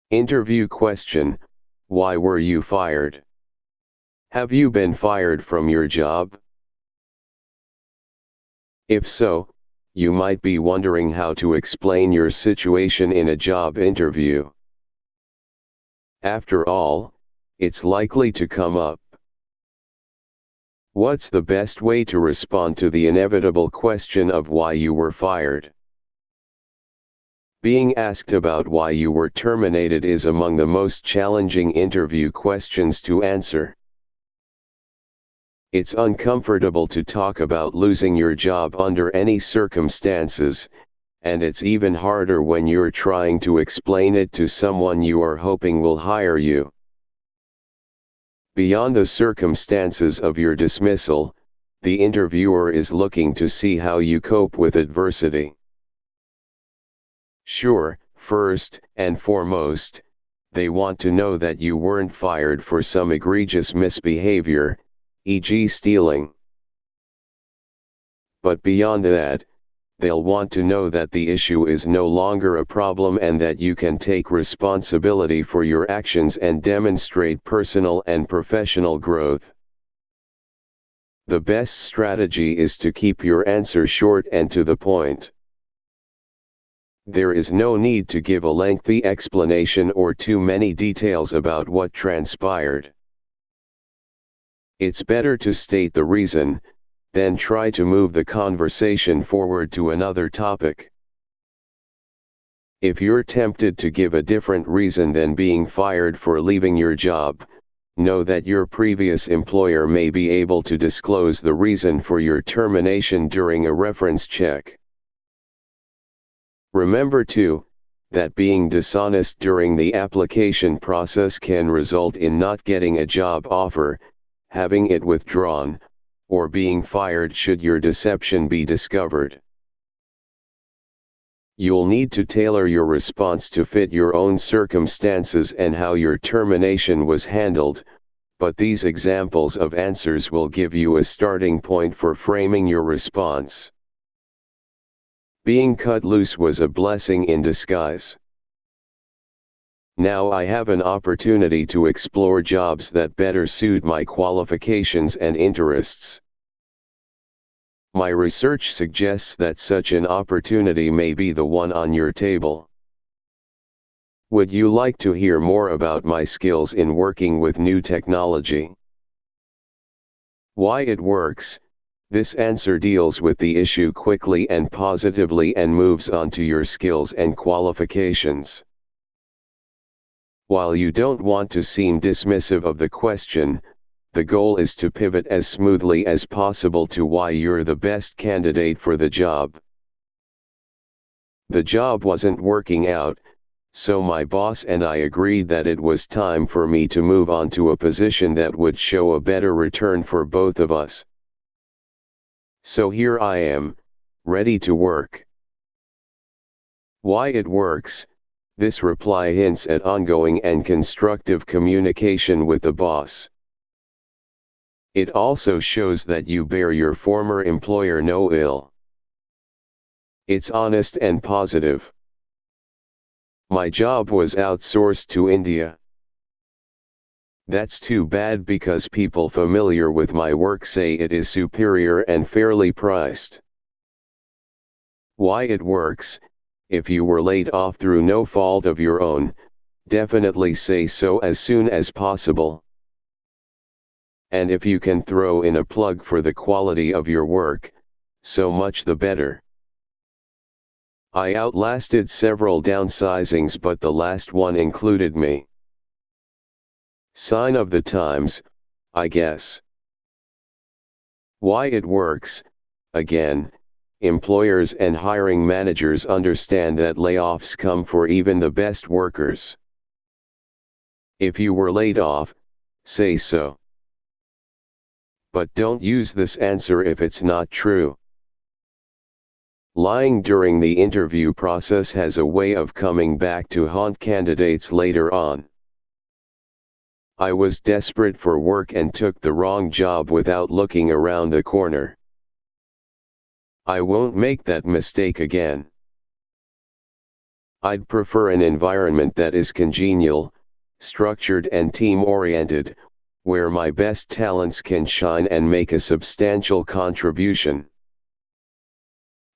Interview question: why were you fired? Have you been fired from your job? If so, you might be wondering how to explain your situation in a job interview. After all, it's likely to come up. What's the best way to respond to the inevitable question of why you were fired? Being asked about why you were terminated is among the most challenging interview questions to answer. It's uncomfortable to talk about losing your job under any circumstances, and it's even harder when you're trying to explain it to someone you are hoping will hire you. Beyond the circumstances of your dismissal, the interviewer is looking to see how you cope with adversity. Sure, first and foremost, they want to know that you weren't fired for some egregious misbehavior, e.g. stealing. But beyond that, they'll want to know that the issue is no longer a problem and that you can take responsibility for your actions and demonstrate personal and professional growth. The best strategy is to keep your answer short and to the point. There is no need to give a lengthy explanation or too many details about what transpired. It's better to state the reason, then try to move the conversation forward to another topic. If you're tempted to give a different reason than being fired for leaving your job, know that your previous employer may be able to disclose the reason for your termination during a reference check. Remember too, that being dishonest during the application process can result in not getting a job offer, having it withdrawn, or being fired should your deception be discovered. You'll need to tailor your response to fit your own circumstances and how your termination was handled, but these examples of answers will give you a starting point for framing your response. Being cut loose was a blessing in disguise. Now I have an opportunity to explore jobs that better suit my qualifications and interests. My research suggests that such an opportunity may be the one on your table. Would you like to hear more about my skills in working with new technology? Why it works? This answer deals with the issue quickly and positively and moves on to your skills and qualifications. While you don't want to seem dismissive of the question, the goal is to pivot as smoothly as possible to why you're the best candidate for the job. The job wasn't working out, so my boss and I agreed that it was time for me to move on to a position that would show a better return for both of us. So here I am, ready to work. Why it works? This reply hints at ongoing and constructive communication with the boss. It also shows that you bear your former employer no ill. It's honest and positive. My job was outsourced to India. That's too bad because people familiar with my work say it is superior and fairly priced. Why it works? If you were laid off through no fault of your own, definitely say so as soon as possible. And if you can throw in a plug for the quality of your work, so much the better. I outlasted several downsizings, but the last one included me. Sign of the times, I guess. Why it works? Again, employers and hiring managers understand that layoffs come for even the best workers. If you were laid off, say so. But don't use this answer if it's not true. Lying during the interview process has a way of coming back to haunt candidates later on. I was desperate for work and took the wrong job without looking around the corner. I won't make that mistake again. I'd prefer an environment that is congenial, structured and team-oriented, where my best talents can shine and make a substantial contribution.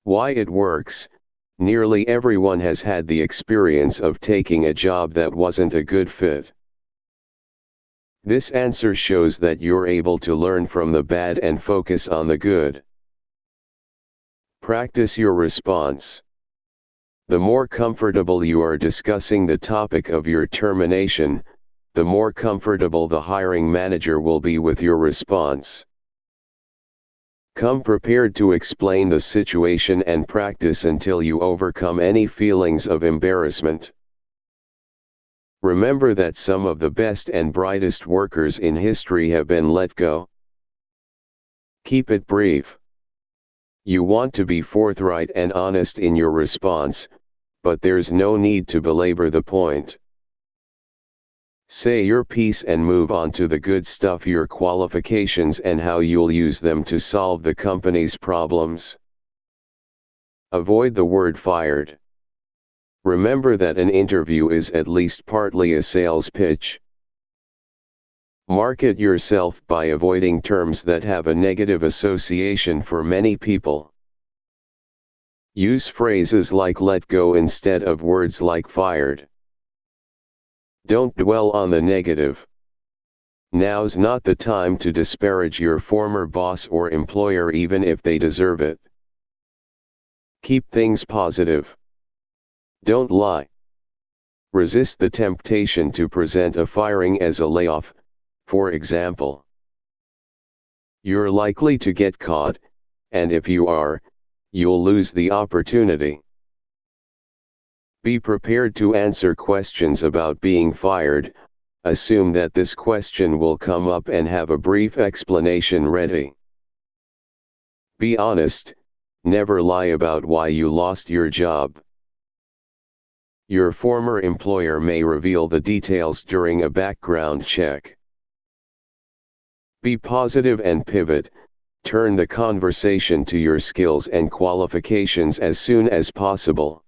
Why it works? Nearly everyone has had the experience of taking a job that wasn't a good fit. This answer shows that you're able to learn from the bad and focus on the good. Practice your response. The more comfortable you are discussing the topic of your termination, the more comfortable the hiring manager will be with your response. Come prepared to explain the situation and practice until you overcome any feelings of embarrassment. Remember that some of the best and brightest workers in history have been let go. Keep it brief. You want to be forthright and honest in your response, but there's no need to belabor the point. Say your piece and move on to the good stuff, your qualifications and how you'll use them to solve the company's problems. Avoid the word fired. Remember that an interview is at least partly a sales pitch. Market yourself by avoiding terms that have a negative association for many people. Use phrases like let go instead of words like fired. Don't dwell on the negative. Now's not the time to disparage your former boss or employer even if they deserve it. Keep things positive. Don't lie. Resist the temptation to present a firing as a layoff, for example. You're likely to get caught, and if you are, you'll lose the opportunity. Be prepared to answer questions about being fired. Assume that this question will come up and have a brief explanation ready. Be honest, never lie about why you lost your job. Your former employer may reveal the details during a background check. Be positive and pivot. Turn the conversation to your skills and qualifications as soon as possible.